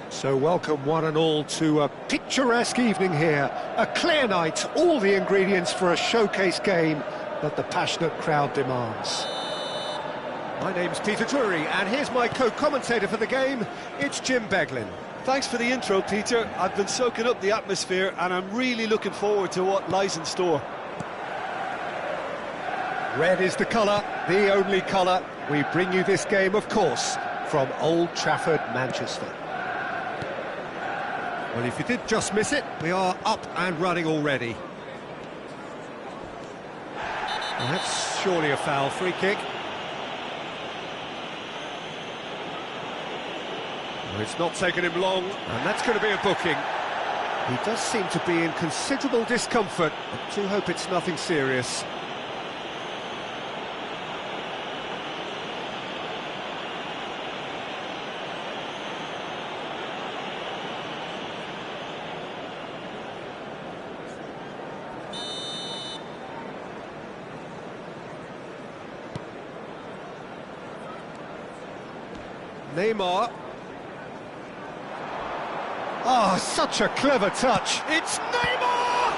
So welcome one and all to a picturesque evening here. A clear night, all the ingredients for a showcase game that the passionate crowd demands. My name's Peter Drury, and here's my co-commentator for the game, it's Jim Beglin. Thanks for the intro, Peter. I've been soaking up the atmosphere, and I'm really looking forward to what lies in store. Red is the colour, the only colour. We bring you this game, of course, from Old Trafford, Manchester. Well, if you did just miss it, we are up and running already. Well, that's surely a foul, free kick. Well, it's not taken him long, and that's going to be a booking. He does seem to be in considerable discomfort. I do hope it's nothing serious. Neymar. Oh, such a clever touch. It's Neymar!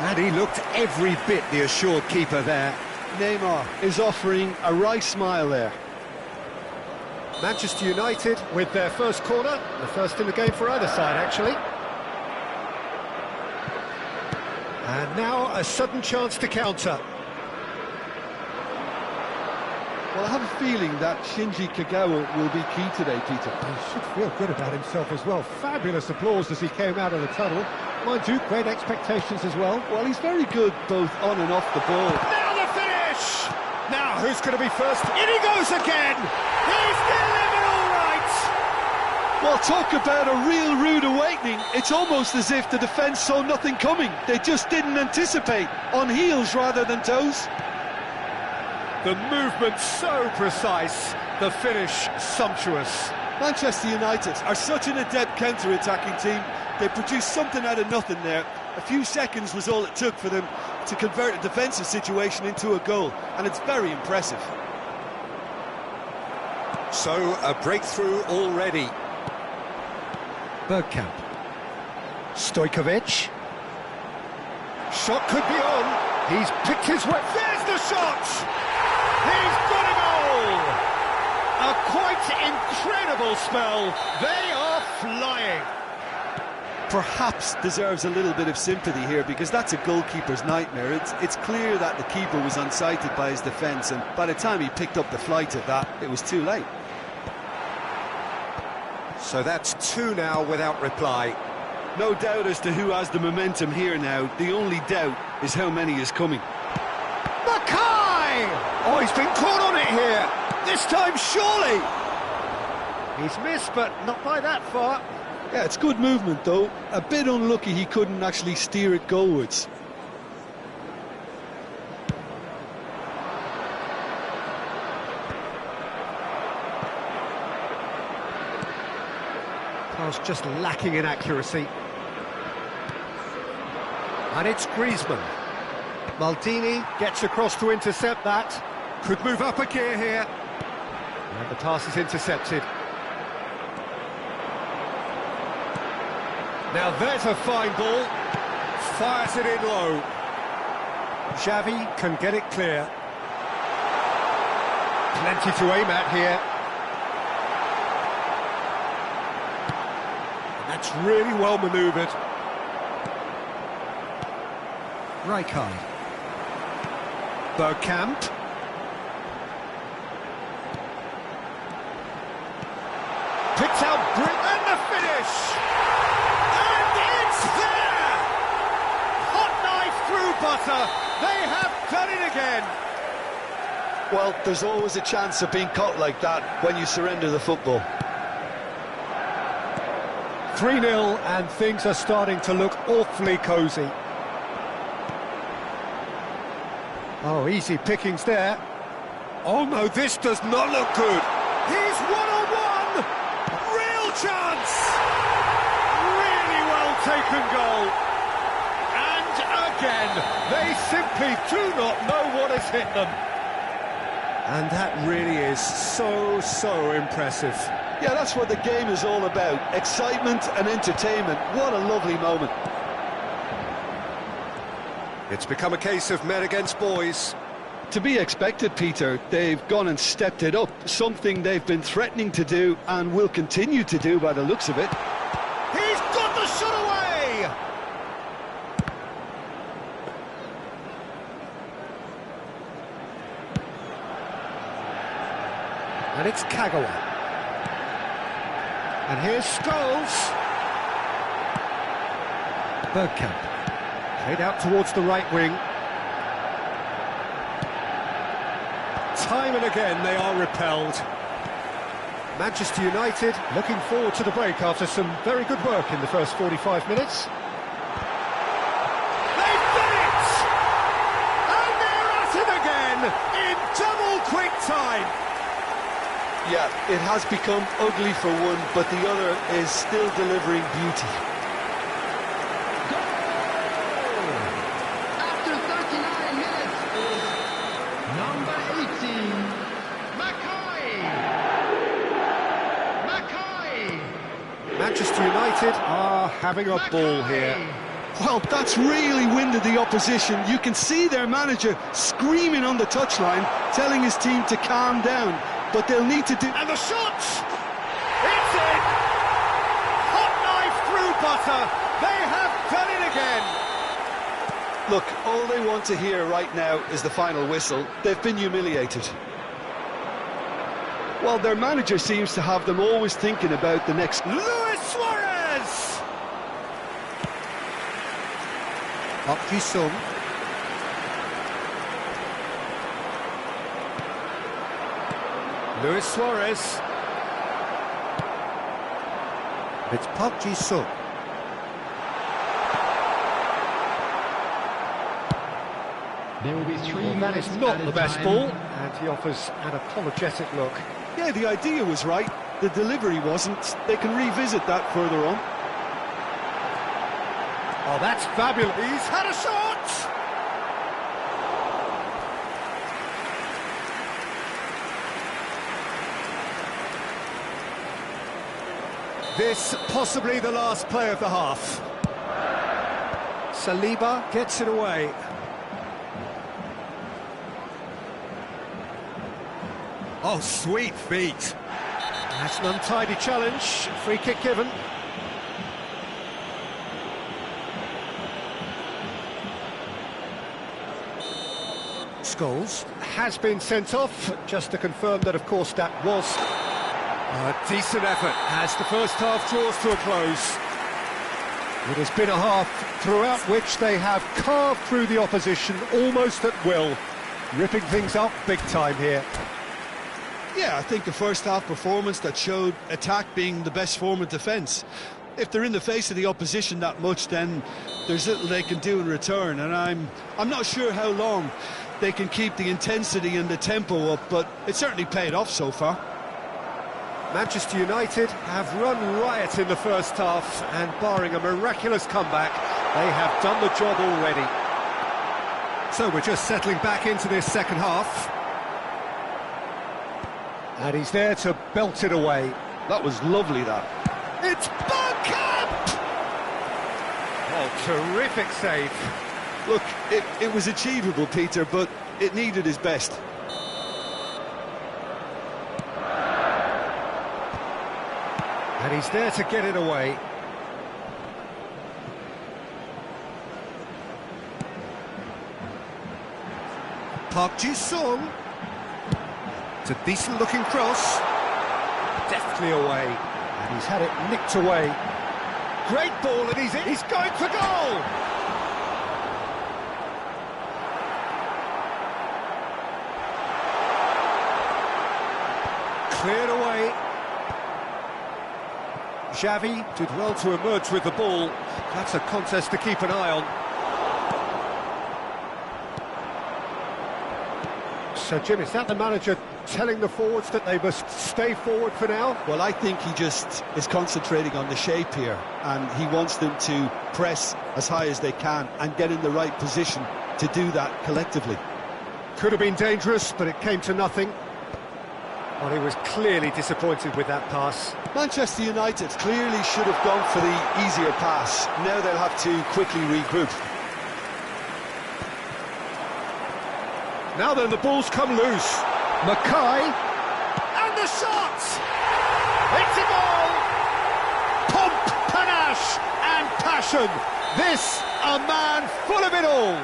And he looked every bit the assured keeper there. Neymar is offering a wry smile there. Manchester United with their first corner, the first in the game for either side, actually. And now a sudden chance to counter. Well, I have a feeling that Shinji Kagawa will be key today, Peter. He should feel good about himself as well. Fabulous applause as he came out of the tunnel. Mind you, great expectations as well. Well, he's very good both on and off the ball. Now the finish! Now, who's going to be first? In he goes again! He's delivered all right! Well, talk about a real rude awakening. It's almost as if the defence saw nothing coming. They just didn't anticipate. On heels rather than toes. The movement so precise, the finish sumptuous. Manchester United are such an adept counter-attacking team. They produced something out of nothing there. A few seconds was all it took for them to convert a defensive situation into a goal, and it's very impressive. So, a breakthrough already. Bergkamp. Stojkovic. Shot could be on. He's picked his way. There's the shot! He's got a goal! A quite incredible spell. They are flying. Perhaps deserves a little bit of sympathy here, because that's a goalkeeper's nightmare. It's clear that the keeper was unsighted by his defence, and by the time he picked up the flight of that, it was too late. So that's two now without reply. No doubt as to who has the momentum here now. The only doubt is how many is coming. Oh, he's been caught on it here. This time, surely. He's missed, but not by that far. Yeah, it's good movement, though. A bit unlucky he couldn't actually steer it goalwards. Pass just lacking in accuracy. And it's Griezmann. Maldini gets across to intercept that. Could move up a gear here. And the pass is intercepted. Now there's a fine ball. Fires it in low. Xavi can get it clear. Plenty to aim at here. That's really well manoeuvred. Rijkaard. Bergkamp. Picks out and the finish! And it's there! Hot knife through butter. They have done it again. Well, there's always a chance of being caught like that when you surrender the football. 3-0 and things are starting to look awfully cosy. Oh, easy pickings there. Oh no, this does not look good. He's one-on-one! Real chance! Really well taken goal. And again, they simply do not know what has hit them. And that really is so impressive. Yeah, that's what the game is all about. Excitement and entertainment. What a lovely moment. It's become a case of men against boys. To be expected, Peter. They've gone and stepped it up. Something they've been threatening to do and will continue to do by the looks of it. He's got the shot away! And it's Kagawa. And here's Scholes. Bergkamp. Played out towards the right wing. Time and again they are repelled. Manchester United looking forward to the break after some very good work in the first 45 minutes. They've done it! And they're at it again in double quick time. Yeah, it has become ugly for one, but the other is still delivering beauty. After 39 minutes is number 18, Mackay. Manchester United are having a ball here. Well, that's really winded the opposition. You can see their manager screaming on the touchline, telling his team to calm down. But they'll need to do... And the shot! It's in! Hot knife through butter. They have done it again. Look, all they want to hear right now is the final whistle. They've been humiliated. Well, their manager seems to have them always thinking about the next... Luis Suarez! Park Ji-sung. Luis Suarez. It's Park Ji-sung. There will be 3 Well, that is minutes not at the a best time. ball, and he offers an apologetic look. Yeah, the idea was right. The delivery wasn't. They can revisit that further on. Oh, that's fabulous. He's had a shot! This possibly the last play of the half. Saliba gets it away. Oh, sweet feet. That's an untidy challenge. Free kick given. Scholes has been sent off, just to confirm that, of course, that was a decent effort as the first half draws to a close. It has been a half throughout which they have carved through the opposition almost at will, ripping things up big time here. Yeah, I think a first-half performance that showed attack being the best form of defence. If they're in the face of the opposition that much, then there's little they can do in return, and I'm not sure how long they can keep the intensity and the tempo up, but it certainly paid off so far. Manchester United have run riot in the first half, and barring a miraculous comeback, they have done the job already. So we're just settling back into this second half. And he's there to belt it away. That was lovely, that. It's Bergkamp! Oh, terrific save. Look, it was achievable, Peter, but it needed his best. And he's there to get it away. Park Ji-sung. It's a decent-looking cross. Deftly away. And he's had it nicked away. Great ball, and he's going for goal! Cleared away. Xavi did well to emerge with the ball. That's a contest to keep an eye on. So, Jim, is that the manager telling the forwards that they must stay forward for now? Well, I think he just is concentrating on the shape here, and he wants them to press as high as they can and get in the right position to do that collectively. Could have been dangerous, but it came to nothing. Well, he was clearly disappointed with that pass. Manchester United clearly should have gone for the easier pass. Now they'll have to quickly regroup. Now then, the ball's come loose. Mackay, and the shot! It's a goal! Pomp, panache, and passion. This, a man full of it all.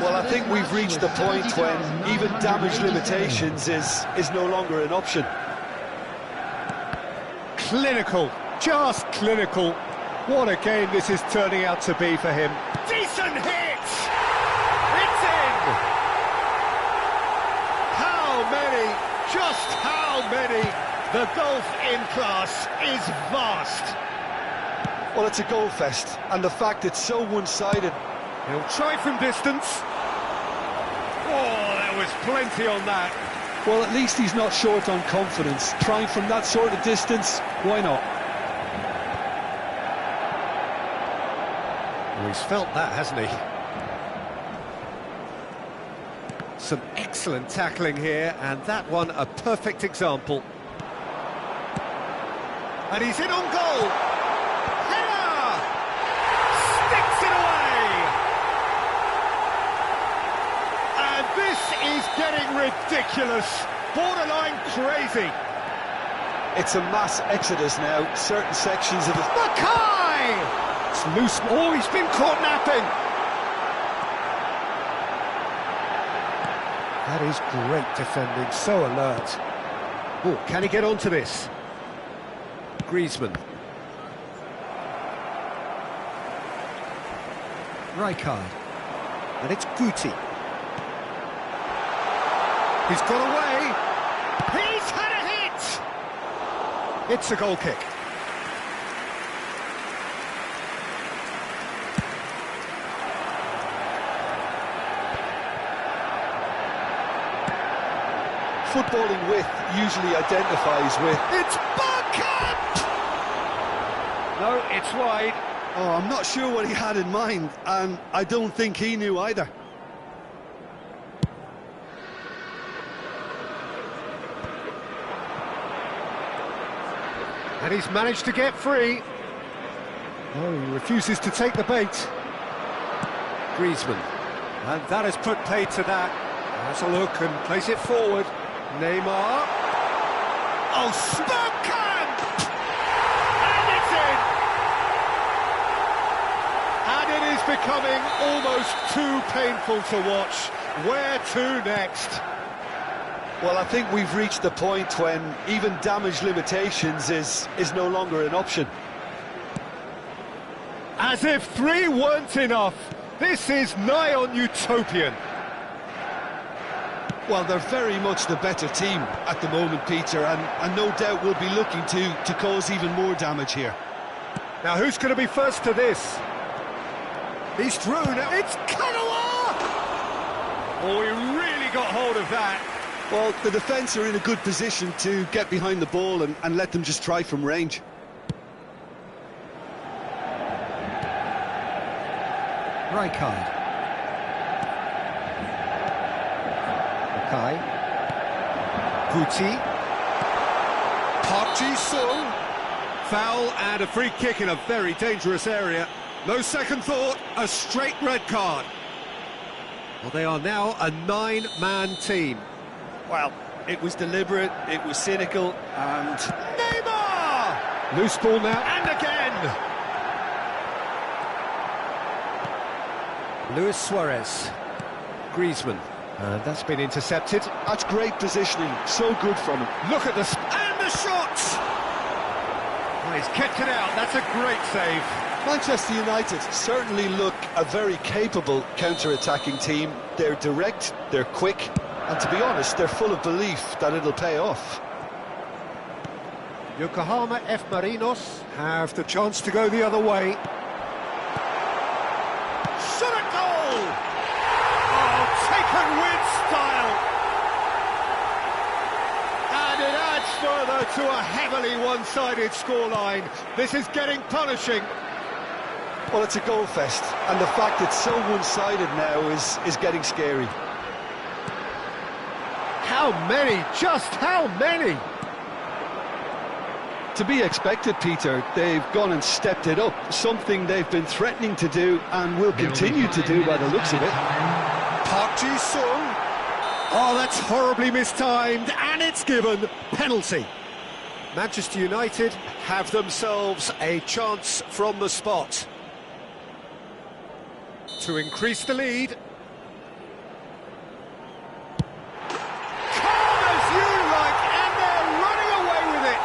Well, I think we've reached the point when even damage limitations is no longer an option. Clinical, just clinical. What a game this is turning out to be for him. Decent hit! It's in! How many, just how many? The golf in class is vast. Well, it's a goal fest, and the fact it's so one-sided. He'll try from distance. Oh, there was plenty on that. Well, at least he's not short on confidence. Trying from that sort of distance, why not? Well, he's felt that, hasn't he? Some excellent tackling here, and that one a perfect example. And he's in on goal. Header! Sticks it away! And this is getting ridiculous. Borderline crazy. It's a mass exodus now. Certain sections of the... Mackay! It's loose. Oh, he's been caught napping. That is great defending, so alert. Oh, can he get onto this? Griezmann. Rijkaard. And it's Guti. He's got away. He's had a hit! It's a goal kick. Footballing width usually identifies with... It's Bergkamp! No, it's wide. Oh, I'm not sure what he had in mind, and I don't think he knew either. And he's managed to get free. Oh, he refuses to take the bait. Griezmann. And that has put paid to that. Has a look and plays it forward. Neymar. Oh, Bergkamp! And it's in! And it is becoming almost too painful to watch. Where to next? Well, I think we've reached the point when even damage limitations is no longer an option. As if 3 weren't enough. This is nigh on utopian. Well, they're very much the better team at the moment, Peter, and no doubt will be looking to cause even more damage here. Now, who's going to be first to this? He's through now. It's Kagawa! Oh, he really got hold of that. Well, the defence are in a good position to get behind the ball and let them just try from range. Rijkaard. Mackay. Guti. Park Ji-sung. Foul and a free kick in a very dangerous area. No second thought, a straight red card. Well, they are now a 9-man team. Well, it was deliberate, it was cynical, and... Neymar! Loose ball now, and again! Luis Suarez. Griezmann. And that's been intercepted. That's great positioning, so good from him. Look at and the shot! Oh, he's kept it out, that's a great save. Manchester United certainly look a very capable counter-attacking team. They're direct, they're quick, and to be honest, they're full of belief that it'll pay off. Yokohama F. Marinos have the chance to go the other way. Shot at goal! Oh, taken with style! And it adds further to a heavily one-sided scoreline. This is getting punishing. Well, it's a goal fest, and the fact it's so one-sided now is getting scary. How many? Just how many? To be expected, Peter. They've gone and stepped it up, something they've been threatening to do and will continue to do by the looks of it. Park Ji-sung. Oh, that's horribly mistimed, and it's given penalty. Manchester United have themselves a chance from the spot to increase the lead. Calm as you like, and they're running away with it.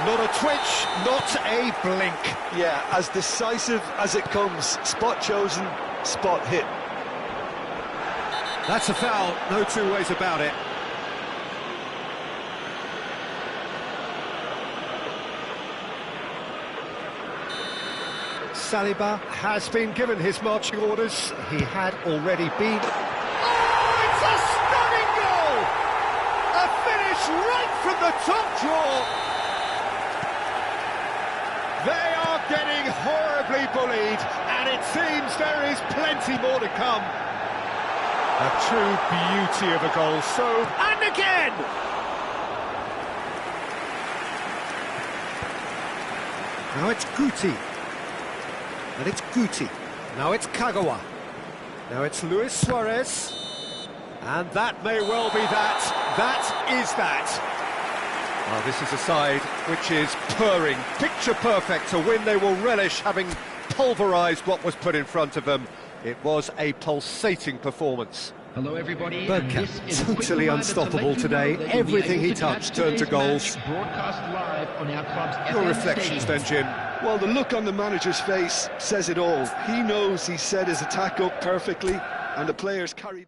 Not a twitch, not a blink. Yeah, as decisive as it comes. Spot chosen, spot hit. That's a foul, no two ways about it. Saliba has been given his marching orders. He had already been... Oh, it's a stunning goal! A finish right from the top draw. They are getting horribly bullied, and it seems there is plenty more to come. A true beauty of a goal, so... And again! Now it's Guti. And it's Guti. Now it's Kagawa. Now it's Luis Suarez. And that may well be that. That is that. Well, this is a side which is purring, picture perfect. To win, they will relish having pulverised what was put in front of them. It was a pulsating performance. Hello everybody. Bergkamp, totally unstoppable today. Everything he touched turned to goals. Broadcast live on our club's Your FM reflections then, stadium. Jim? Well, the look on the manager's face says it all. He knows he set his attack up perfectly, and the players carried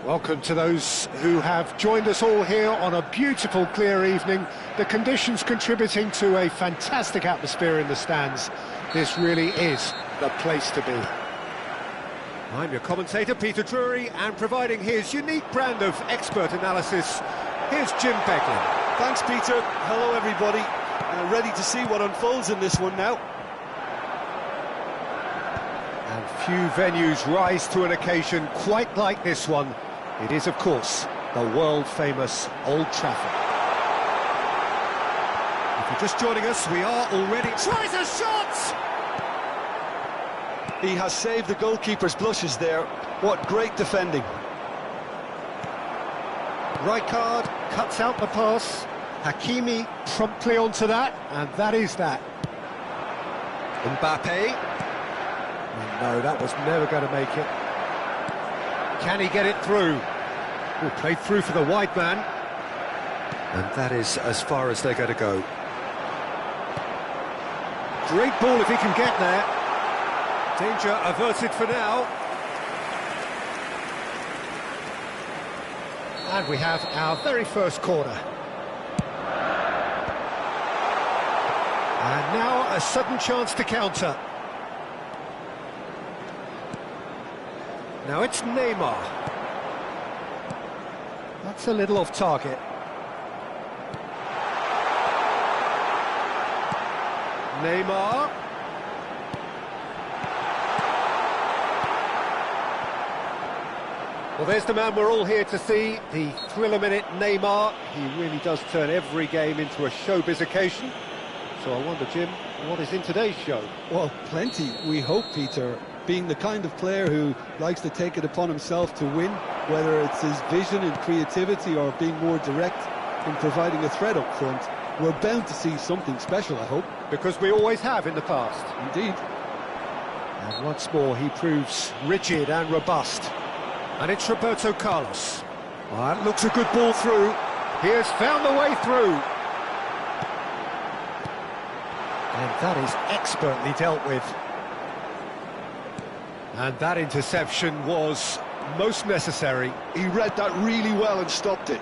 Welcome to those who have joined us all here on a beautiful, clear evening. The conditions contributing to a fantastic atmosphere in the stands. This really is the place to be. I'm your commentator, Peter Drury, and providing his unique brand of expert analysis, here's Jim Beglin. Thanks, Peter. Hello, everybody. Ready to see what unfolds in this one now. And few venues rise to an occasion quite like this one. It is, of course, the world-famous Old Trafford. If you're just joining us, we are already... Tries a shot! He has saved the goalkeeper's blushes there. What great defending. Rijkaard cuts out the pass. Hakimi promptly onto that, and that is that. Mbappe. No, that was never going to make it. Can he get it through? Oh, played through for the wide man. And that is as far as they're going to go. Great ball if he can get there. Danger averted for now. And we have our very first corner. And now a sudden chance to counter. Now it's Neymar. That's a little off target. Neymar. Well, there's the man we're all here to see, the thriller-minute Neymar. He really does turn every game into a showbiz occasion. So I wonder, Jim, what is in today's show? Well, plenty, we hope, Peter. Being the kind of player who likes to take it upon himself to win, whether it's his vision and creativity or being more direct in providing a threat up front, we're bound to see something special, I hope. Because we always have in the past. Indeed. And once more, he proves rigid and robust. And it's Roberto Carlos. Well, that looks a good ball through. He has found the way through. And that is expertly dealt with. And that interception was most necessary. He read that really well and stopped it.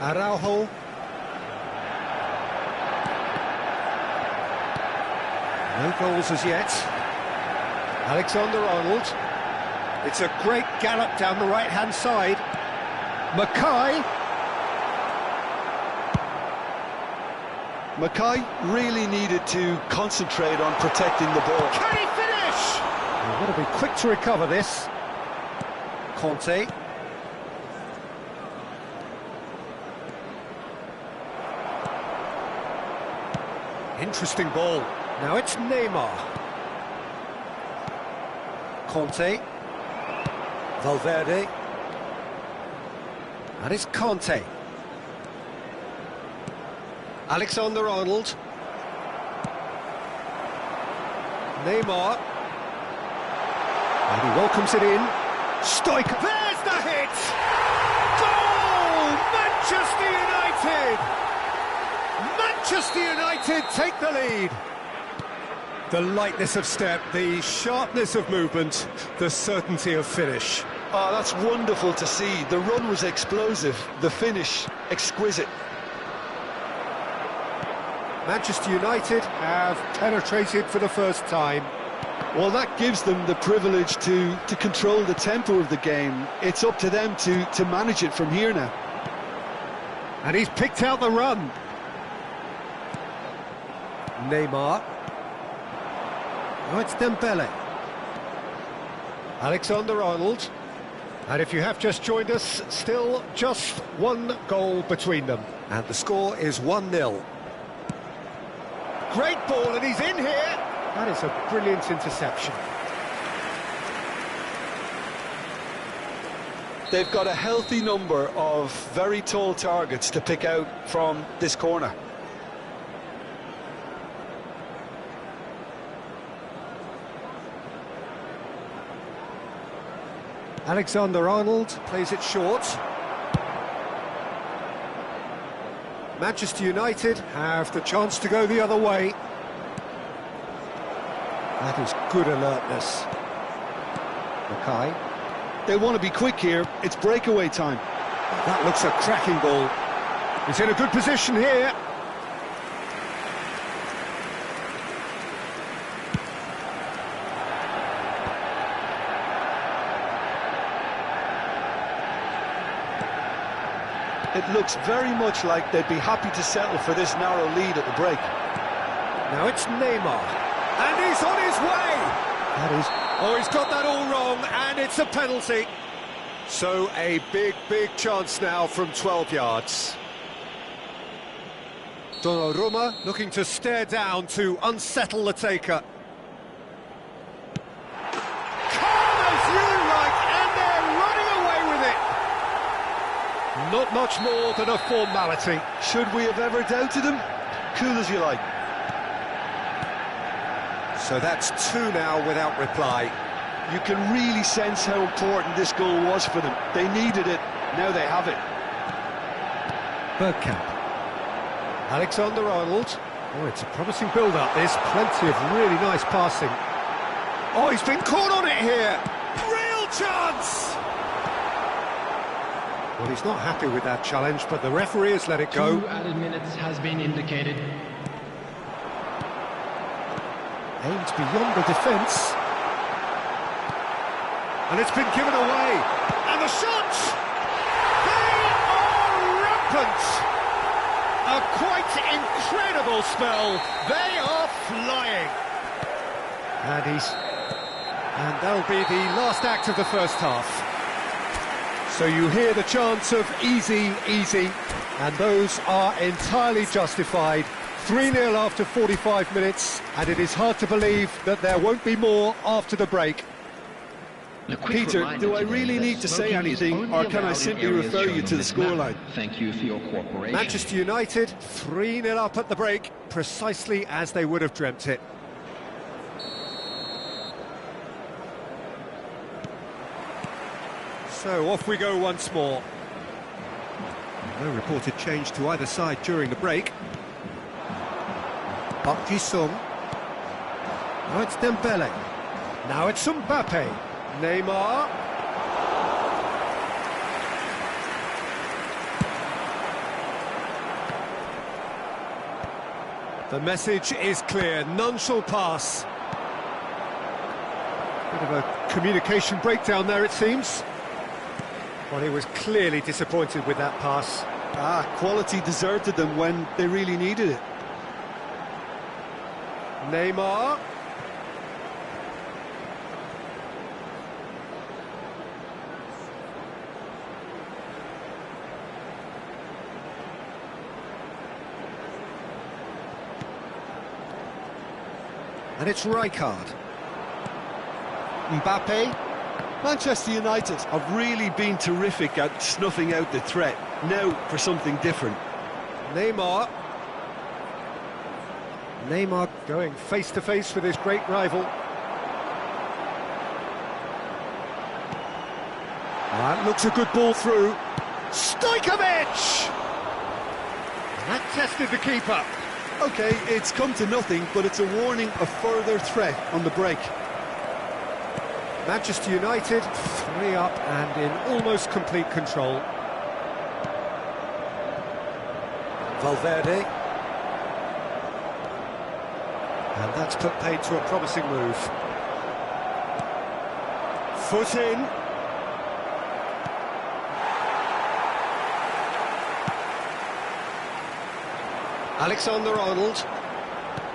Araujo. No goals as yet. Alexander-Arnold. It's a great gallop down the right-hand side. Mackay. Mackay really needed to concentrate on protecting the ball. Can he finish? He's got to be quick to recover this. Conte. Interesting ball. Now it's Neymar. Conte. Valverde. And it's Conte. Alexander-Arnold. Neymar. And he welcomes it in. Stoiker. There's the hit! Goal! Manchester United! Manchester United take the lead. The lightness of step, the sharpness of movement, the certainty of finish. Oh, that's wonderful to see. The run was explosive, the finish exquisite. Manchester United have penetrated for the first time. Well, that gives them the privilege to control the tempo of the game. It's up to them to manage it from here now. And he's picked out the run. Neymar. Oh, it's Dembele. Alexander-Arnold. And if you have just joined us, still just one goal between them. And the score is 1-0. Great ball, and he's in here. That is a brilliant interception. They've got a healthy number of very tall targets to pick out from this corner. Alexander-Arnold plays it short. Manchester United have the chance to go the other way. That is good alertness. Mackay. They want to be quick here. It's breakaway time. That looks a cracking ball. He's in a good position here. It looks very much like they'd be happy to settle for this narrow lead at the break. Now it's Neymar. And he's on his way! That is... Oh, he's got that all wrong, and it's a penalty. So a big, big chance now from 12 yards. Donnarumma looking to stare down to unsettle the taker. Calm as you like, and they're running away with it. Not much more than a formality. Should we have ever doubted him? Cool as you like. So that's two now without reply. You can really sense how important this goal was for them. They needed it, now they have it. Bergkamp. Alexander-Arnold. Oh, it's a promising build-up. There's plenty of really nice passing. Oh, he's been caught on it here. Real chance! Well, he's not happy with that challenge, but the referee has let it go. 2 added minutes has been indicated. Aimed beyond the defence. And it's been given away. And the shots! They are rampant! A quite incredible spell. They are flying. And that'll be the last act of the first half. So you hear the chants of easy, easy, and those are entirely justified. 3-0 after 45 minutes, and it is hard to believe that there won't be more after the break. Peter, do I really need to say anything, or can I simply refer you to the scoreline? Thank you for your cooperation. Manchester United 3-0 up at the break, precisely as they would have dreamt it. So off we go once more. No reported change to either side during the break. Park Ji-sung. Now it's Dembele. Now it's Mbappe. Neymar. The message is clear, none shall pass. Bit of a communication breakdown there, it seems. Well, he was clearly disappointed with that pass. Quality deserted them when they really needed it. Neymar. And it's Rijkaard. Mbappe. Manchester United have really been terrific at snuffing out the threat. Now for something different. Neymar. Neymar going face-to-face with his great rival. That looks a good ball through. Stojkovic! That tested the keeper. OK, it's come to nothing, but it's a warning of further threat on the break. Manchester United 3 up and in almost complete control. Valverde. And that's put paid to a promising move. Foot in. Alexander-Arnold.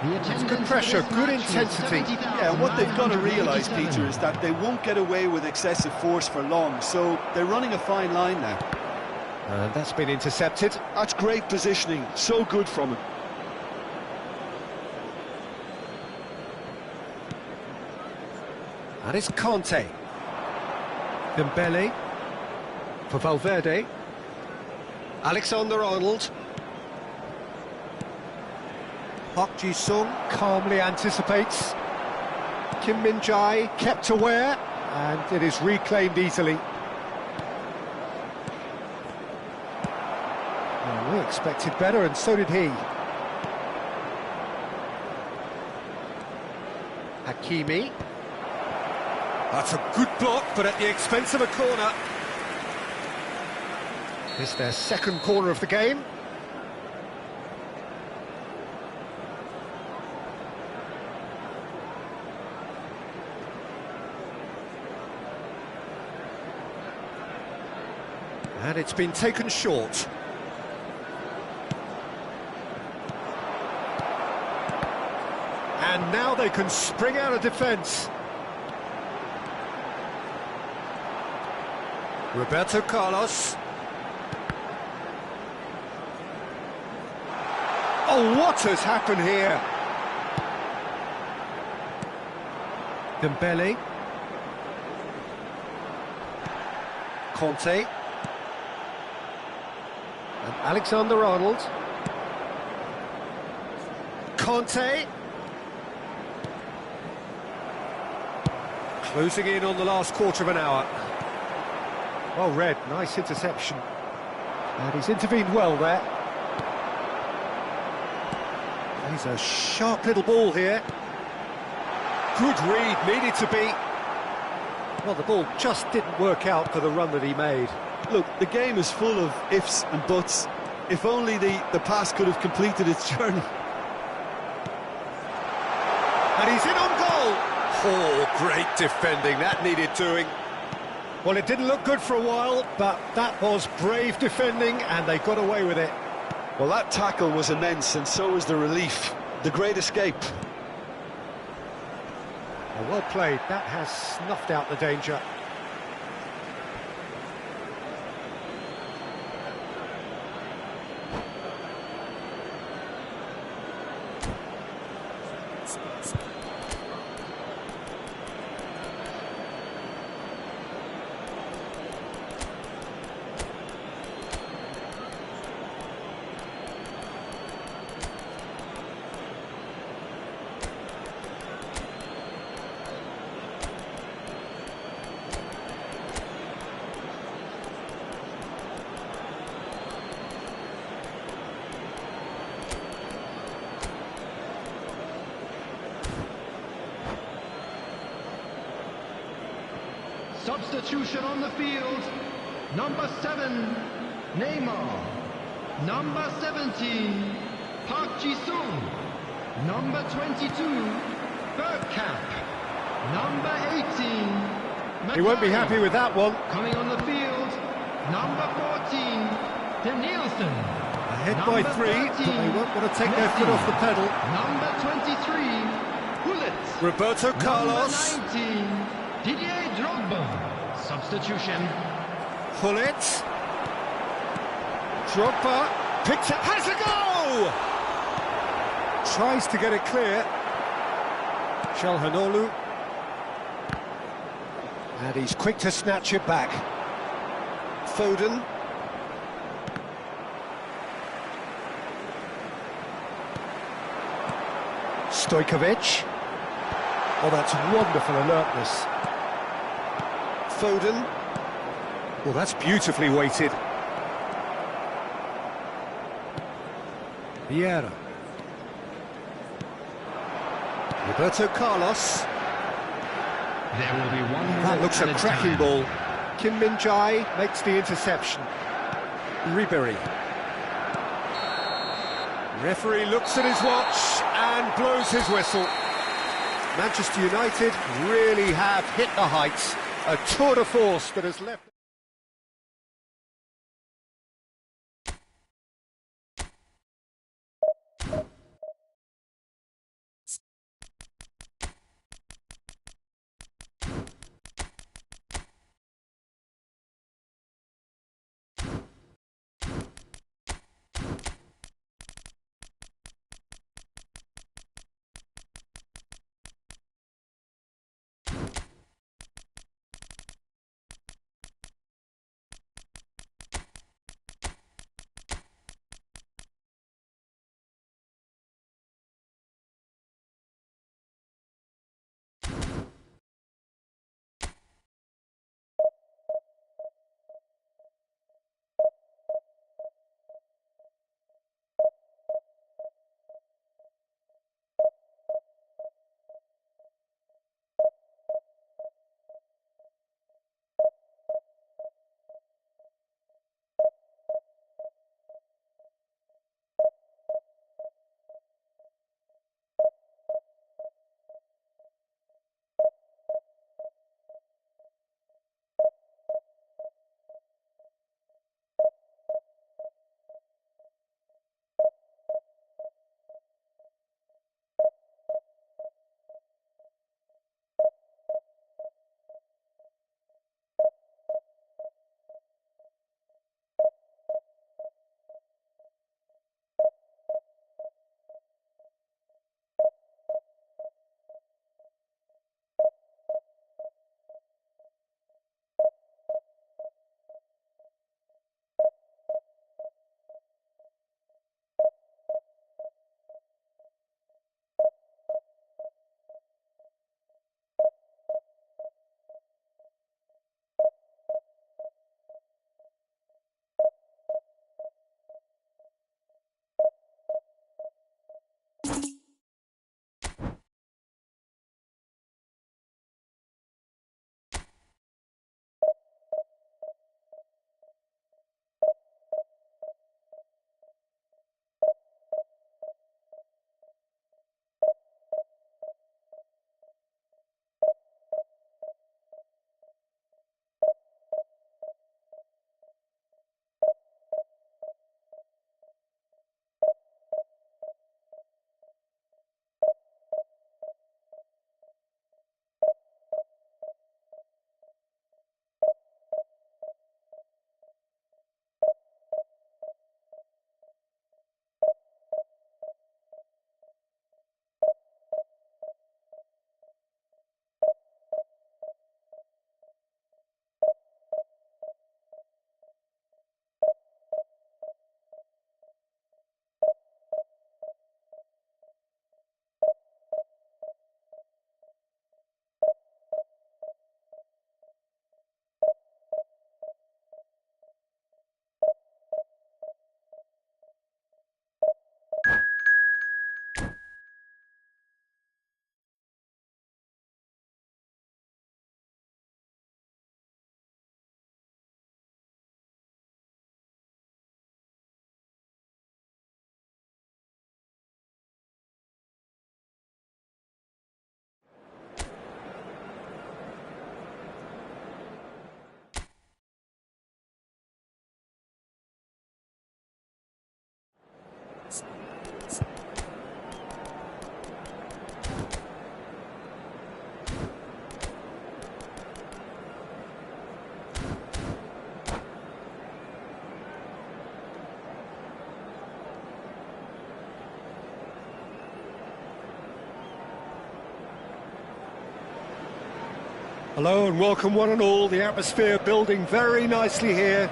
It's good pressure, good intensity. Yeah, what they've got to realise, Peter, is that they won't get away with excessive force for long, so they're running a fine line now. And that's been intercepted. That's great positioning, so good from him. And it's Conte. Dembele. For Valverde. Alexander-Arnold. Park Ji-sung calmly anticipates. Kim Min-jae kept aware, and it is reclaimed easily. Well, we expected better, and so did he. Hakimi. That's a good block, but at the expense of a corner. It's their second corner of the game. And it's been taken short. And now they can spring out of defence. Roberto Carlos. Oh, what has happened here? Dembele. Conte. And Alexander-Arnold. Conte. Closing in on the last quarter of an hour. Well read, nice interception. And he's intervened well there. He's a sharp little ball here. Good read, needed to be. Well, the ball just didn't work out for the run that he made. Look, the game is full of ifs and buts. If only the pass could have completed its journey. And he's in on goal. Oh, great defending, that needed doing. Well, it didn't look good for a while, but that was brave defending, and they got away with it. Well, that tackle was immense, and so was the relief. The great escape. Well played, that has snuffed out the danger. Substitution on the field. Number 7, Neymar. Number 17, Park Ji-sung. Number 22, Bergkamp. Number 18, He won't be happy with that one. Coming on the field, number 14, De Nielsen. Ahead by 3, but they won't want to take their foot off the pedal. Number 23, Gullit. Roberto Carlos. Number 19, Didier Drogba. Substitution. Gullit. Drogba. Picks it. Has a go! Tries to get it clear. Çalhanoğlu. And he's quick to snatch it back. Foden. Stojkovic. Oh, that's wonderful alertness. Foden. Well, that's beautifully weighted. Vieira. Roberto Carlos. There will be one more. That looks a cracking ball. Kim Min-jae makes the interception. Ribery. Referee looks at his watch and blows his whistle. Manchester United really have hit the heights. A tour de force that has left... Hello and welcome one and all. The atmosphere building very nicely here.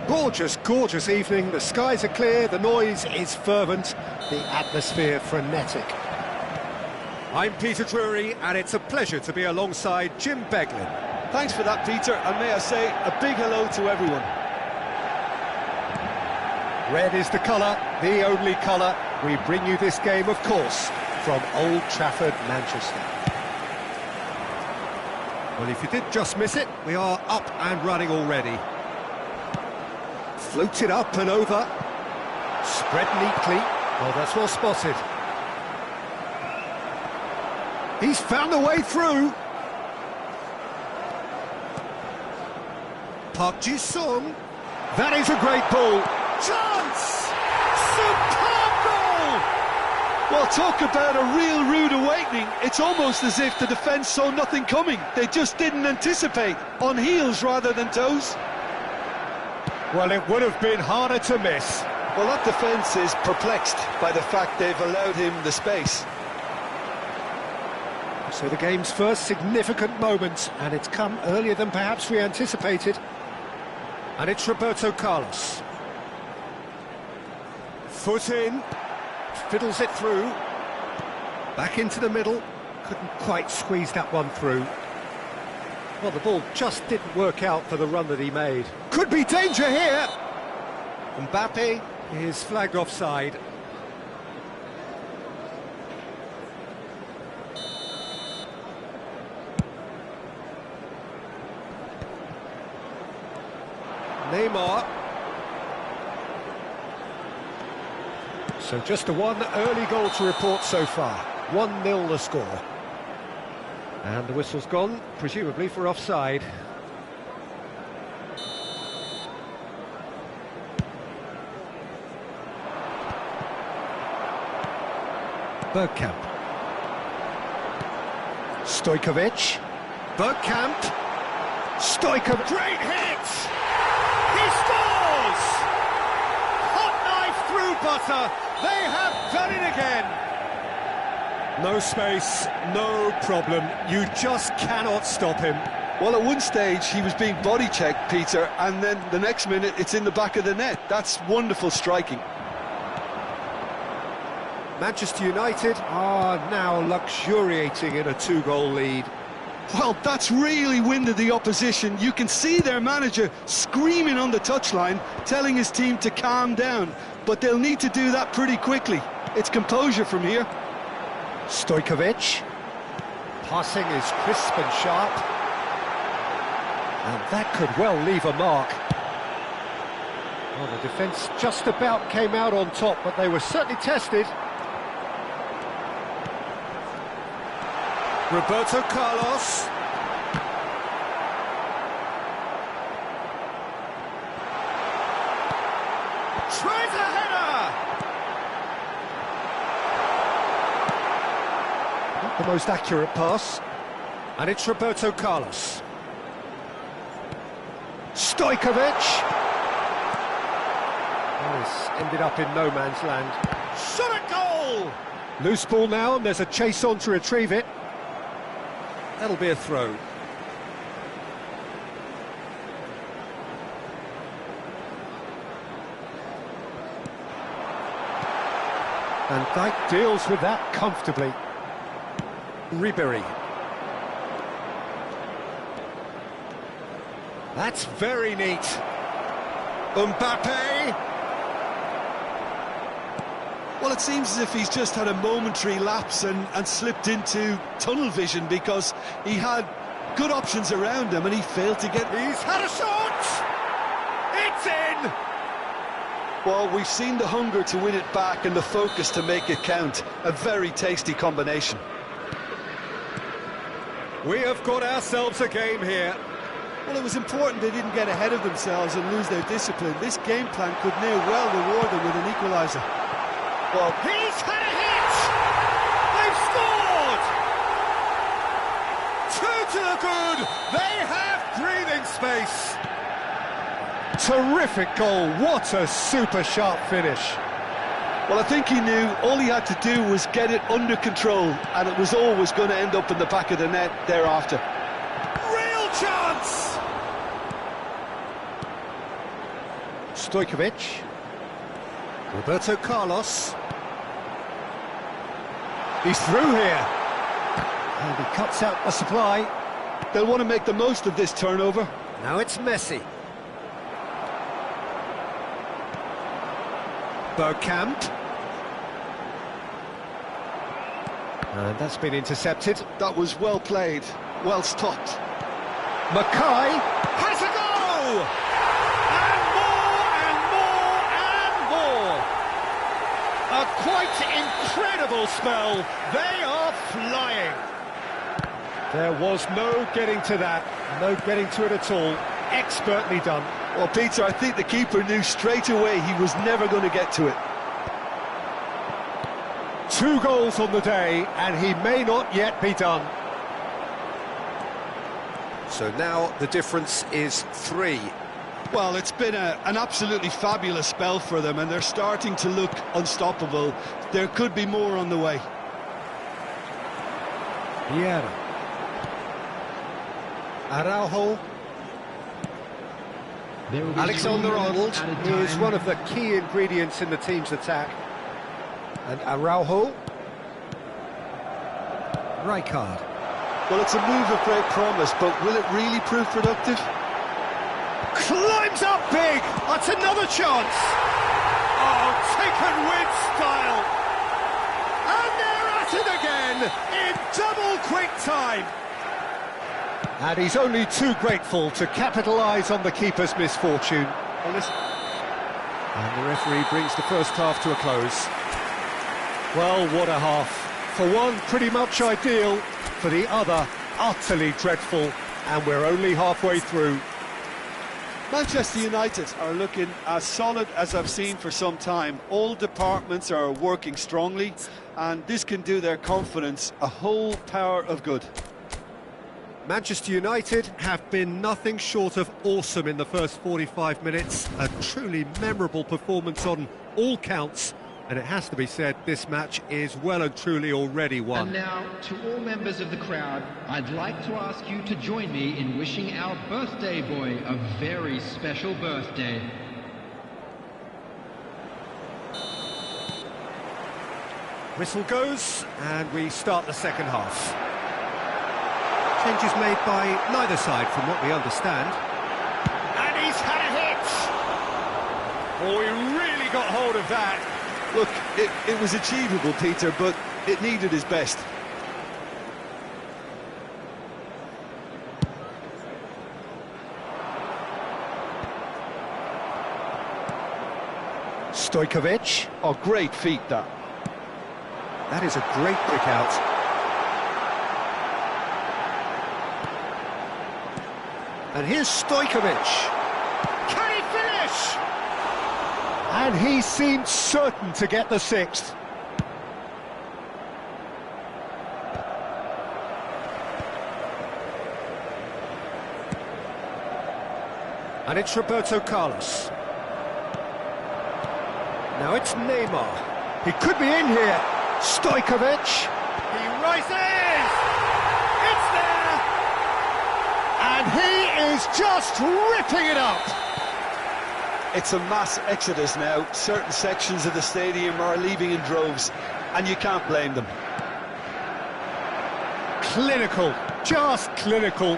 Gorgeous, gorgeous evening. The skies are clear, the noise is fervent, the atmosphere frenetic. I'm Peter Drury and it's a pleasure to be alongside Jim Beglin. Thanks for that, Peter, and may I say a big hello to everyone. Red is the colour, the only colour. We bring you this game, of course, from Old Trafford, Manchester. Well, if you did just miss it, we are up and running already. Floated up and over. Spread neatly. Well, that's well spotted. He's found a way through. Park Ji-sung. That is a great ball. Chance! Superb goal! Well, talk about a real rude awakening. It's almost as if the defence saw nothing coming. They just didn't anticipate. On heels rather than toes. Well, it would have been harder to miss. Well, that defence is perplexed by the fact they've allowed him the space. So the game's first significant moment, and it's come earlier than perhaps we anticipated. And it's Roberto Carlos. Foot in, fiddles it through. Back into the middle, couldn't quite squeeze that one through. Well, the ball just didn't work out for the run that he made. Could be danger here! Mbappe is flagged offside. Neymar. So just the one early goal to report so far. 1-0 the score. And the whistle's gone, presumably for offside. Bergkamp. Stojkovic. Bergkamp. Stojkovic. Great hit! He scores! Hot knife through butter. They have done it again. No space, no problem. You just cannot stop him. Well, at one stage he was being body checked, Peter, and then the next minute it's in the back of the net. That's wonderful striking. Manchester United are now luxuriating in a 2-goal lead. Well, that's really winded the opposition. You can see their manager screaming on the touchline, telling his team to calm down. But they'll need to do that pretty quickly. It's composure from here. Stojkovic. Passing is crisp and sharp. And that could well leave a mark. Well, the defence just about came out on top, but they were certainly tested. Roberto Carlos. Tries a header! Not the most accurate pass. And it's Roberto Carlos. Stojkovic. Oh, this ended up in no man's land. Shot at goal! Loose ball now, and there's a chase on to retrieve it. That'll be a throw. And Dijk deals with that comfortably. Ribéry. That's very neat. Mbappe. Well, it seems as if he's just had a momentary lapse and slipped into tunnel vision, because he had good options around him and he failed to get... He's had a shot! It's in! Well, we've seen the hunger to win it back and the focus to make it count. A very tasty combination. We have got ourselves a game here. Well, it was important they didn't get ahead of themselves and lose their discipline. This game plan could near well reward them with an equaliser. Well, he's had a hit! They've scored! 2 to the good! They have breathing space! Terrific goal, what a super sharp finish. Well, I think he knew all he had to do was get it under control, and it was always going to end up in the back of the net thereafter. Real chance! Stojkovic. Roberto Carlos. He's through here. And he cuts out the supply. They'll want to make the most of this turnover. Now it's Messi. Bergkamp. And that's been intercepted. That was well played, well stopped. Mackay has a go! And more! A quite incredible spell. They are flying. There was no getting to that, no getting to it at all. Expertly done. Well, Peter, I think the keeper knew straight away he was never going to get to it. 2 goals on the day, and he may not yet be done. So now the difference is 3. Well, it's been an absolutely fabulous spell for them, and they're starting to look unstoppable. There could be more on the way. Vieira. Araujo. Alexander-Arnold is one of the key ingredients in the team's attack. And Araujo. Rijkaard. Well, it's a move of great promise, but will it really prove productive? Climbs up big! That's another chance! Oh, taken with style! And they're at it again, in double quick time! And he's only too grateful to capitalise on the keeper's misfortune. And the referee brings the first half to a close. Well, what a half. For one, pretty much ideal. For the other, utterly dreadful. And we're only halfway through. Manchester United are looking as solid as I've seen for some time. All departments are working strongly, and this can do their confidence a whole power of good. Manchester United have been nothing short of awesome in the first 45 minutes. A truly memorable performance on all counts. And it has to be said, this match is well and truly already won. And now, to all members of the crowd, I'd like to ask you to join me in wishing our birthday boy a very special birthday. Whistle goes, and we start the second half. Changes made by neither side, from what we understand. And he's had a hit! Oh, he really got hold of that. Look, it was achievable, Peter, but it needed his best. Stojkovic. Oh, great feat, that. That is a great pick out. And here's Stojkovic. Can he finish? And he seemed certain to get the 6th. And it's Roberto Carlos. Now it's Neymar. He could be in here. Stojkovic. He rises! It's there! And he is just ripping it up! It's a mass exodus now. Certain sections of the stadium are leaving in droves, and you can't blame them. Clinical, just clinical.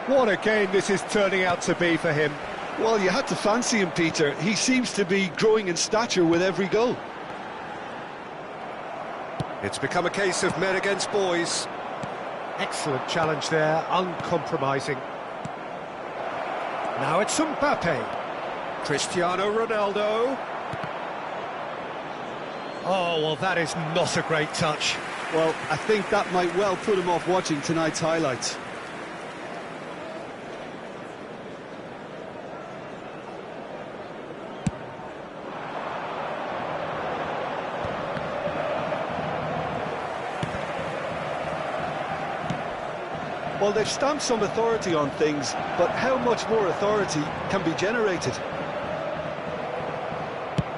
What a game this is turning out to be for him. Well, you had to fancy him, Peter. He seems to be growing in stature with every goal. It's become a case of men against boys. Excellent challenge there, uncompromising. Now it's Mbappe. Cristiano Ronaldo. Oh, well, that is not a great touch. Well, I think that might well put him off watching tonight's highlights. Well, they've stamped some authority on things, but how much more authority can be generated?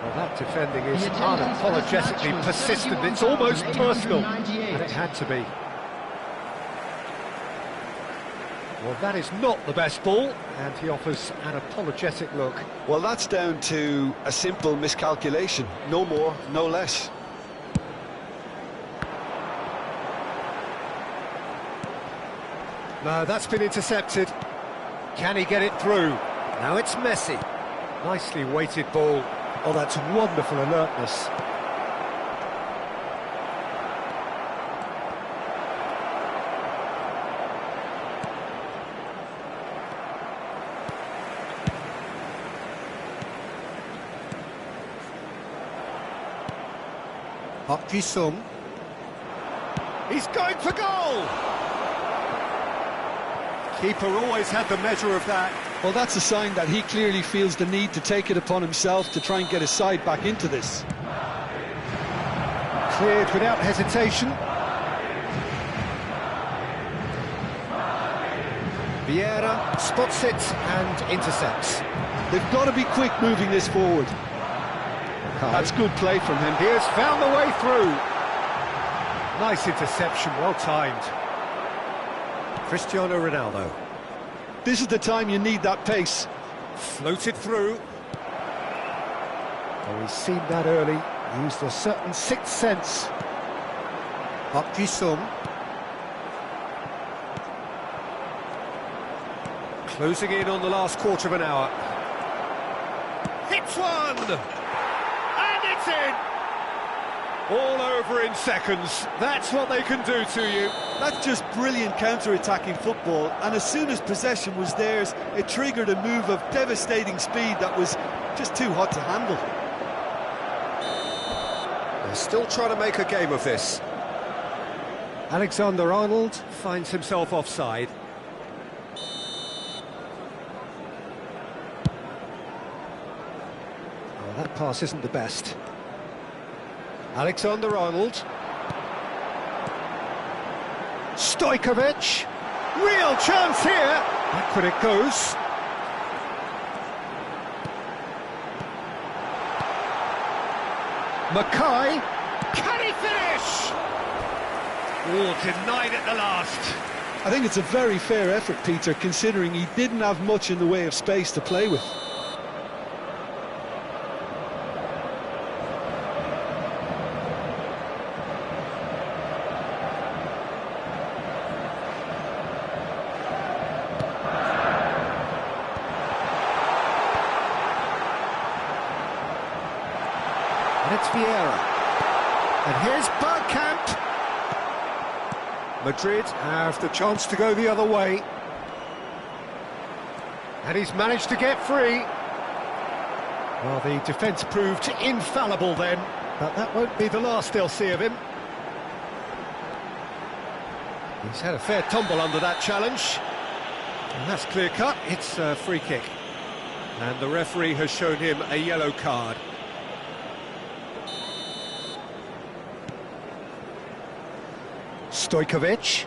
Well, that defending is unapologetically persistent. It's almost personal, and it had to be. Well, that is not the best ball, and he offers an apologetic look. Well, that's down to a simple miscalculation. No more, no less. No, that's been intercepted. Can he get it through? Now it's Messi. Nicely weighted ball. Oh, that's wonderful alertness. Sung. He's going for goal! Keeper always had the measure of that. Well, that's a sign that he clearly feels the need to take it upon himself to try and get his side back into this. Cleared without hesitation. Vieira spots it and intercepts. They've got to be quick moving this forward. That's good play from him. He has found the way through. Nice interception, well timed. Cristiano Ronaldo. This is the time you need that pace. Floated through. Oh, he's seen that early. Used a certain sixth sense. Sung. Closing in on the last quarter of an hour. Hits one! It's in! All over in seconds. That's what they can do to you. That's just brilliant counter-attacking football, and as soon as possession was theirs, it triggered a move of devastating speed that was just too hot to handle. They're still trying to make a game of this. Alexander-Arnold finds himself offside. Oh, that pass isn't the best. Alexander-Arnold. Stojkovic. Real chance here. Backward it goes. Mackay. Can he finish? Oh, denied at the last. I think it's a very fair effort, Peter, considering he didn't have much in the way of space to play with. And it's Vieira. And here's Bergkamp. Madrid have the chance to go the other way. And he's managed to get free. Well, the defence proved infallible then, but that won't be the last they'll see of him. He's had a fair tumble under that challenge. And that's clear-cut, it's a free kick. And the referee has shown him a yellow card. Stojkovic.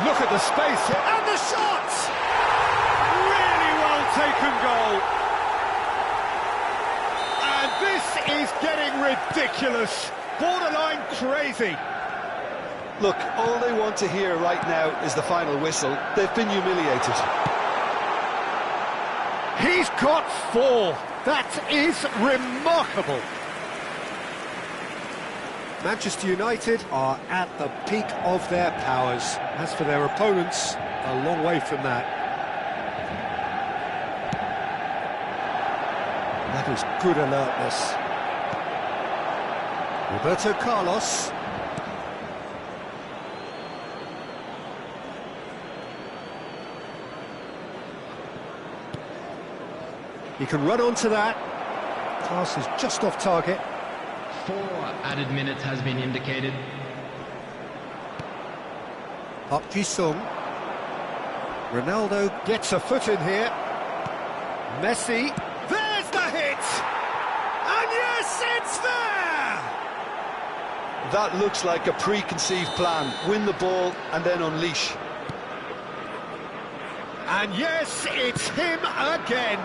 Look at the space here, and the shot! Really well taken goal. And this is getting ridiculous, borderline crazy. Look, all they want to hear right now is the final whistle. They've been humiliated. He's got 4. That is remarkable. Manchester United are at the peak of their powers. As for their opponents, a long way from that. That is good alertness. Roberto Carlos. He can run onto that. Pass is just off target. 4 added minutes has been indicated. Sung. Ronaldo gets a foot in here. Messi. There's the hit! And yes, it's there! That looks like a preconceived plan. Win the ball and then unleash. And yes, it's him again.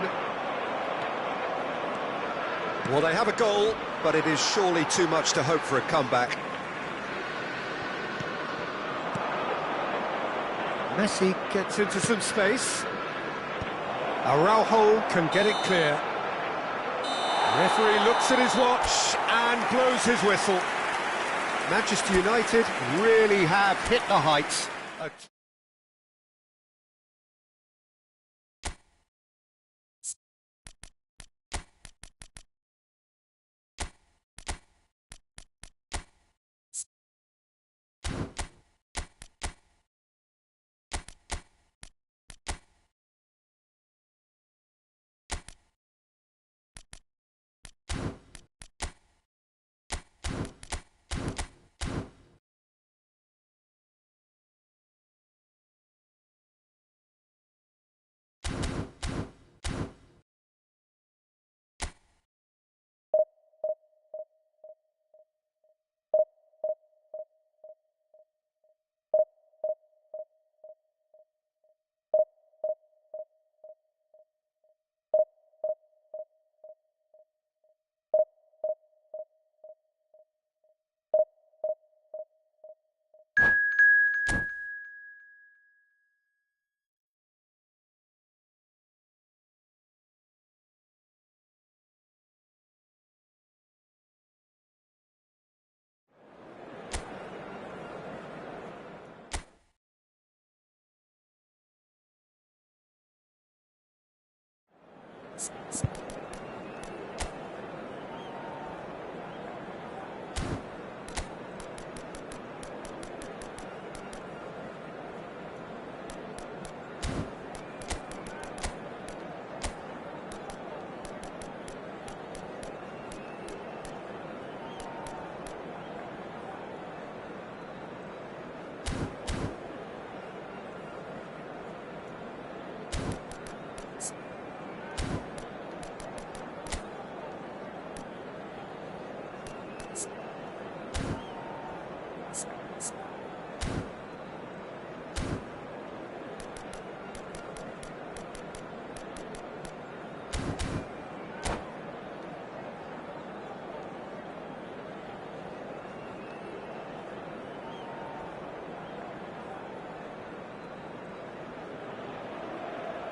Well, they have a goal, but it is surely too much to hope for a comeback. Messi gets into some space. Araujo can get it clear. Referee looks at his watch and blows his whistle. Manchester United really have hit the heights.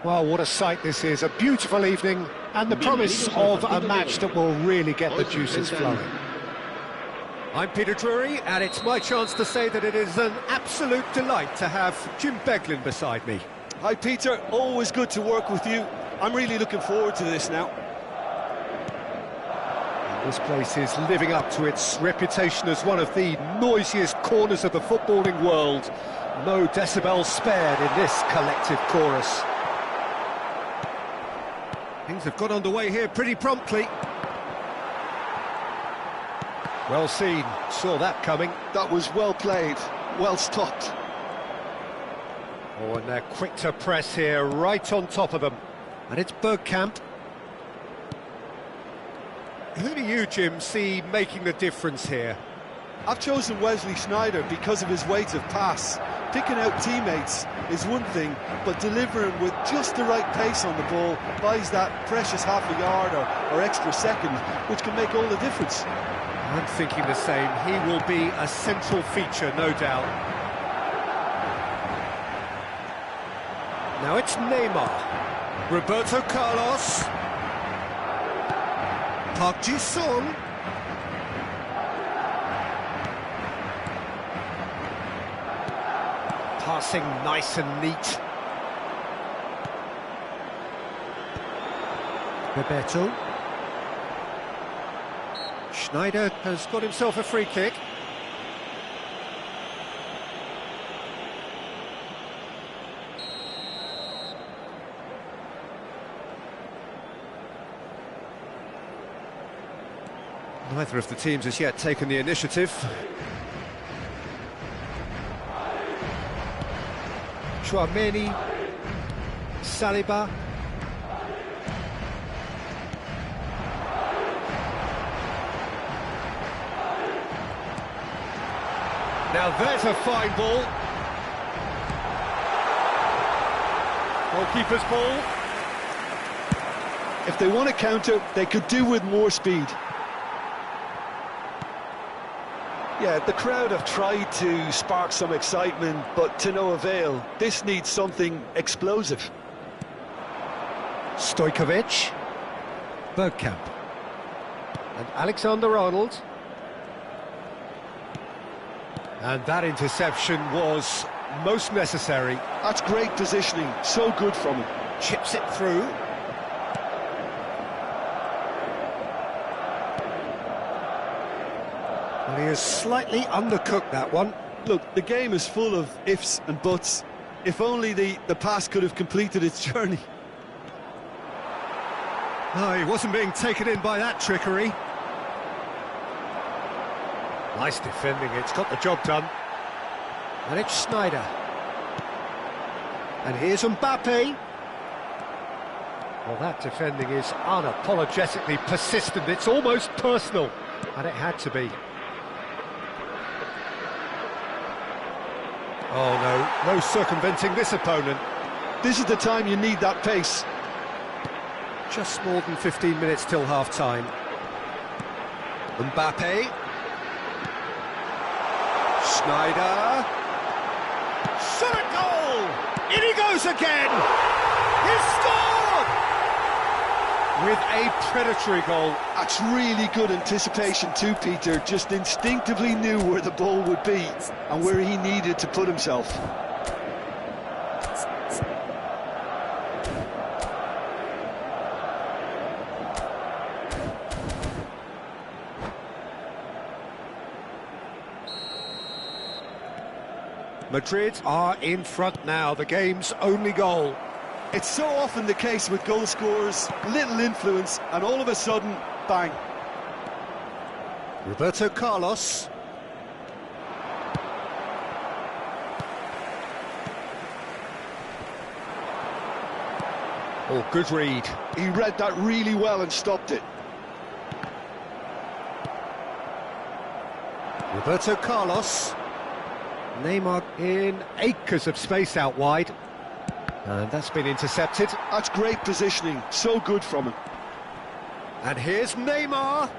Well, what a sight this is. A beautiful evening and the promise of a match that will really get the juices flowing. I'm Peter Drury, and it's my chance to say that it is an absolute delight to have Jim Beglin beside me. Hi Peter, always good to work with you. I'm really looking forward to this now. This place is living up to its reputation as one of the noisiest corners of the footballing world. No decibels spared in this collective chorus. Things have got underway here pretty promptly. Well seen, saw that coming. That was well played, well stopped. Oh, and they're quick to press here, right on top of them. And it's Bergkamp. Who do you, Jim, see making the difference here? I've chosen Wesley Sneijder because of his weight of pass. Picking out teammates is one thing, but delivering with just the right pace on the ball buys that precious half a yard or extra second, which can make all the difference. I'm thinking the same. He will be a central feature, no doubt. Now it's Neymar. Roberto Carlos. Park Ji-sung. Passing nice and neat. Bebeto. Sneijder has got himself a free kick. Neither of the teams has yet taken the initiative. Chouameni, Saliba. Now there's a fine ball. Goalkeeper's ball. If they want to counter, they could do with more speed. Yeah, the crowd have tried to spark some excitement, but to no avail. This needs something explosive. Stojkovic, Bergkamp, and Alexander-Arnold. And that interception was most necessary. That's great positioning, so good from him. Chips it through. Well, he has slightly undercooked that one. Look, the game is full of ifs and buts. If only the pass could have completed its journey. Oh, he wasn't being taken in by that trickery. Nice defending, it's got the job done. And it's Sneijder. And here's Mbappe. Well, that defending is unapologetically persistent, it's almost personal. And it had to be. Oh no, no circumventing this opponent. This is the time you need that pace. Just more than 15 minutes till half-time. Mbappe. Sneijder. Shot at goal! In he goes again! He's scored! With a predatory goal. That's really good anticipation too, Peter. Just instinctively knew where the ball would be and where he needed to put himself. Madrid are in front now, the game's only goal. It's so often the case with goal scorers, little influence, and all of a sudden, bang. Roberto Carlos. Oh, good read. He read that really well and stopped it. Roberto Carlos. Neymar in acres of space out wide. And that's been intercepted. That's great positioning, so good from him. And here's Neymar.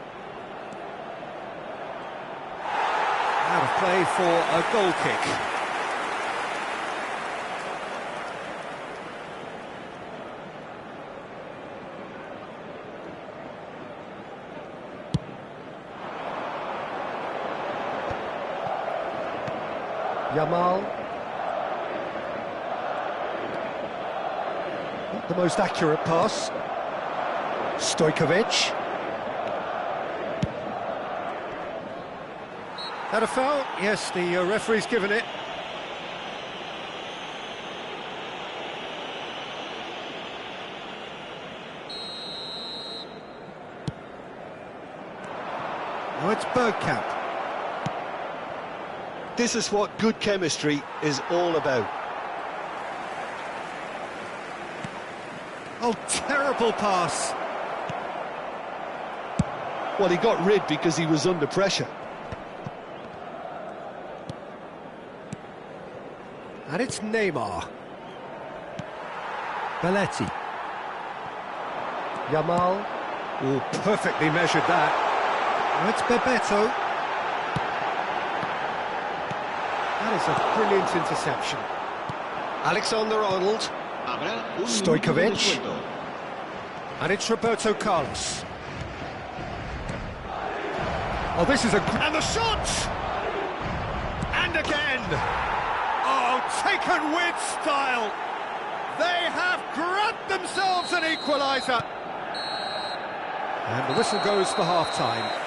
Out of play for a goal kick. Yamal. Not the most accurate pass. Stojkovic. Had a foul? Yes, the referee's given it. Now it's Bergkamp. This is what good chemistry is all about. Oh, terrible pass. Well, he got rid because he was under pressure. And it's Neymar. Belletti. Yamal. Oh, perfectly measured that. Now it's Bebeto. That is a brilliant interception. Alexander-Arnold. Stojkovic. And it's Roberto Carlos. Oh, this is a... And the shot! And again! Oh, taken with style! They have grabbed themselves an equaliser! And the whistle goes for half-time.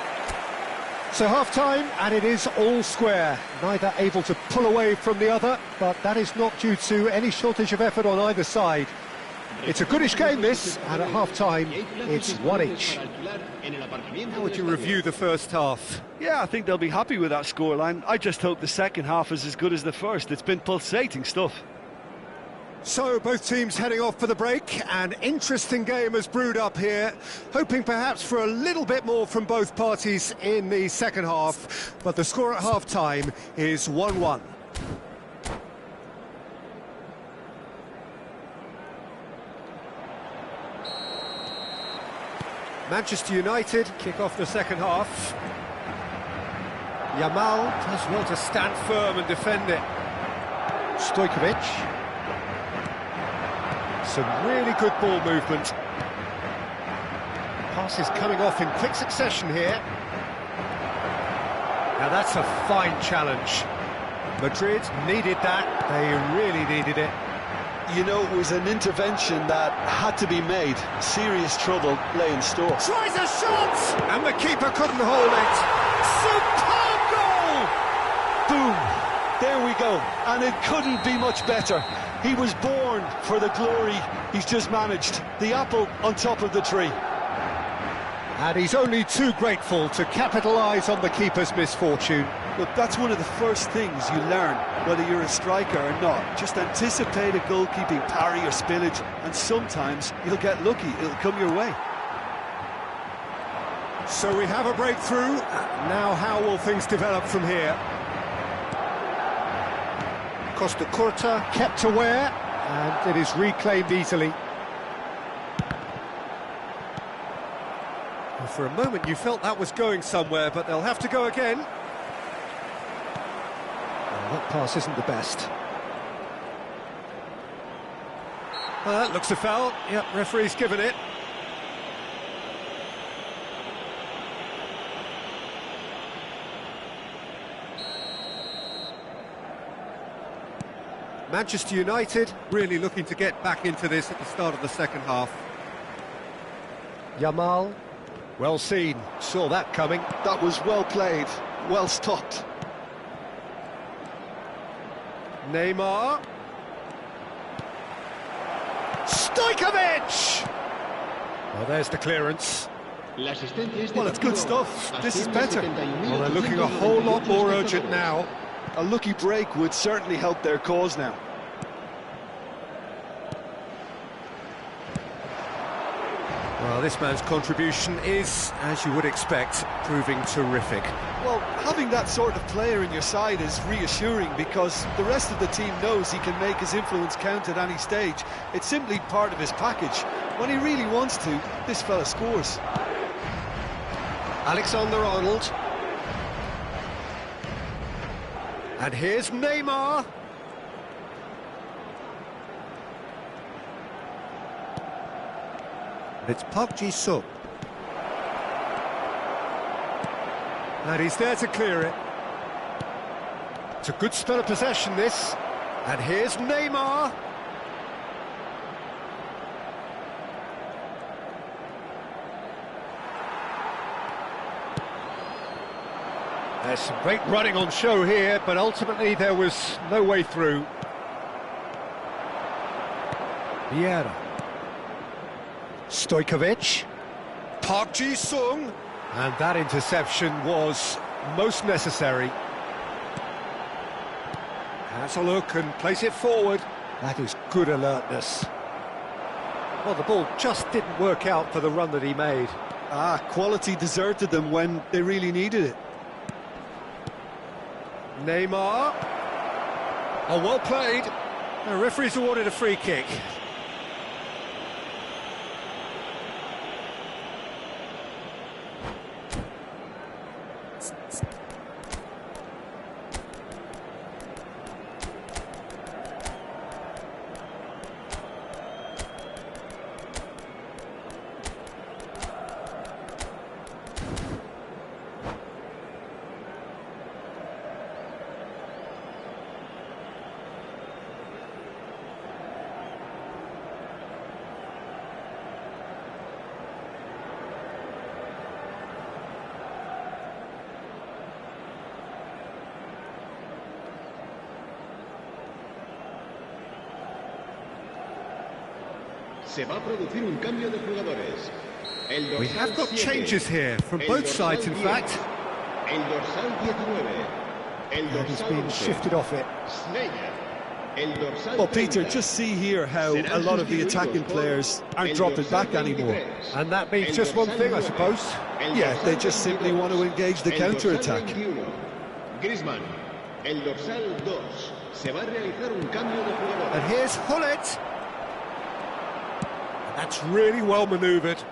So half-time, and it is all square. Neither able to pull away from the other, but that is not due to any shortage of effort on either side. It's a goodish game, this, and at half-time, it's one each. How would you review the first half? Yeah, I think they'll be happy with that scoreline. I just hope the second half is as good as the first. It's been pulsating stuff. So, both teams heading off for the break. An interesting game has brewed up here, hoping perhaps for a little bit more from both parties in the second half, but the score at half-time is 1-1. Manchester United kick off the second half. Yamal does well to stand firm and defend it. Stojkovic. Some really good ball movement. Passes coming off in quick succession here. Now that's a fine challenge. Madrid needed that, they really needed it. You know, it was an intervention that had to be made. Serious trouble lay in store. Tries a shot! And the keeper couldn't hold it. Superb goal! Boom! There we go. And it couldn't be much better. He was born for the glory he's just managed. The apple on top of the tree. And he's only too grateful to capitalise on the keeper's misfortune. Look, that's one of the first things you learn, whether you're a striker or not. Just anticipate a goalkeeping parry or spillage, and sometimes you'll get lucky, it'll come your way. So we have a breakthrough. Now how will things develop from here? Costa Curta kept aware, and it is reclaimed easily. Well, for a moment you felt that was going somewhere, but they'll have to go again. Well, that pass isn't the best. Well, that looks a foul. Yep, referee's given it. Manchester United really looking to get back into this at the start of the second half. Yamal, well seen, saw that coming. That was well played, well stopped. Neymar. Stojkovic! Well, there's the clearance. Well, it's good stuff. This is better. Well, they're looking a whole lot more urgent now. A lucky break would certainly help their cause now. Well, this man's contribution is, as you would expect, proving terrific. Well, having that sort of player in your side is reassuring because the rest of the team knows he can make his influence count at any stage. It's simply part of his package. When he really wants to, this fella scores. Alexander-Arnold. And here's Neymar. It's Park Ji-sung. And he's there to clear it. It's a good spell of possession, this. And here's Neymar. There's some great running on show here, but ultimately there was no way through. Vieira. Stojkovic. Park Ji-sung. And that interception was most necessary. Has a look and place it forward. That is good alertness. Well, the ball just didn't work out for the run that he made. Quality deserted them when they really needed it. Neymar. Oh, well played. The referee's awarded a free kick. Se va a producir un cambio de jugadores. We have got changes here from both sides, in fact. El dorsal 19. And he's been shifted off it. Well, Peter, just see here how a lot of the attacking players aren't dropping back anymore. And that means just one thing, I suppose. Yeah, they just simply want to engage the counter-attack. Griezmann, el dorsal 2. Se va a realizar un cambio de jugadores. And here's Hullet. That's really well manoeuvred.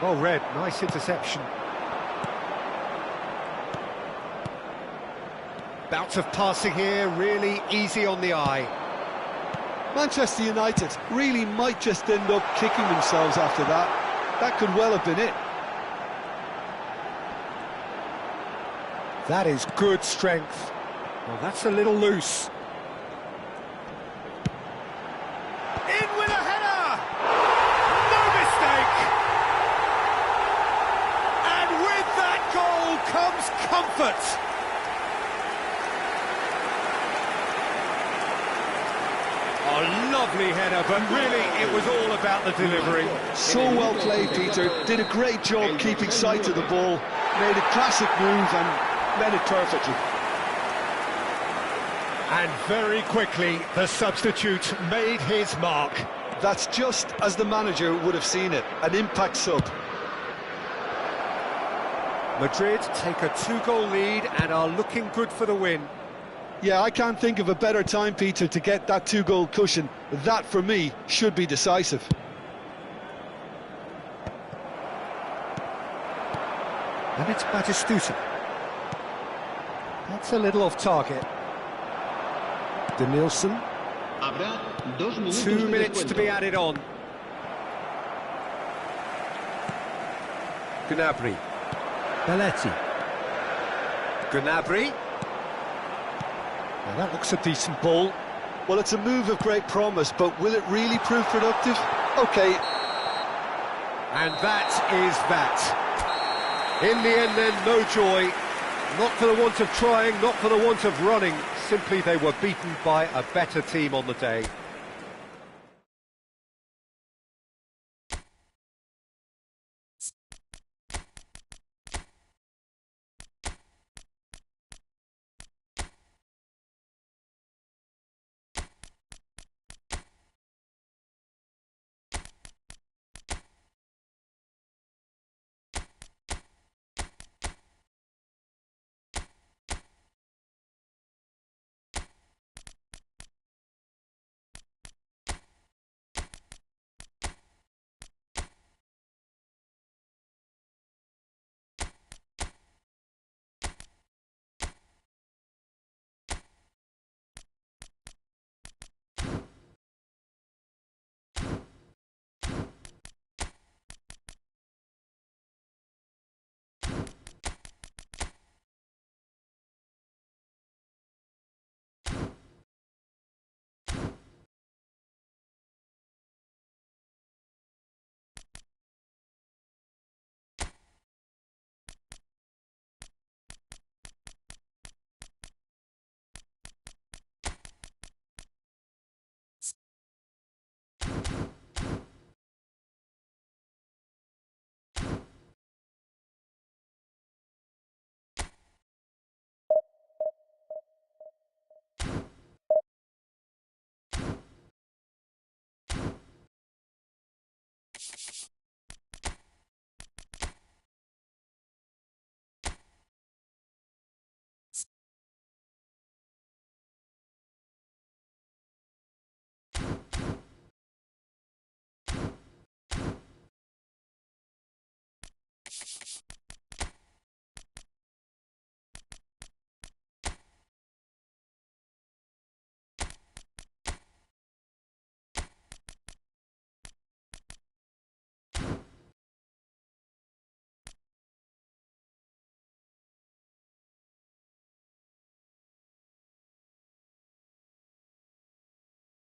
Well read, nice interception. Bout of passing here, really easy on the eye. Manchester United really might just end up kicking themselves after that. That could well have been it. That is good strength. Well, that's a little loose. In with a header! No mistake! And with that goal comes comfort. A lovely header, but really it was all about the delivery. So well played, Peter. Did a great job keeping sight of the ball. Made a classic move and read it perfectly. And very quickly, the substitute made his mark. That's just as the manager would have seen it, an impact sub. Madrid take a 2-goal lead and are looking good for the win. Yeah, I can't think of a better time, Peter, to get that 2-goal cushion. That, for me, should be decisive. And it's Batistuta. That's a little off target. Denilson. 2 minutes to be added on. Gnabry. Belletti. Gnabry. Now that looks a decent ball. Well, it's a move of great promise, but will it really prove productive? OK. And that is that. In the end then, no joy. Not for the want of trying, not for the want of running. Simply they were beaten by a better team on the day.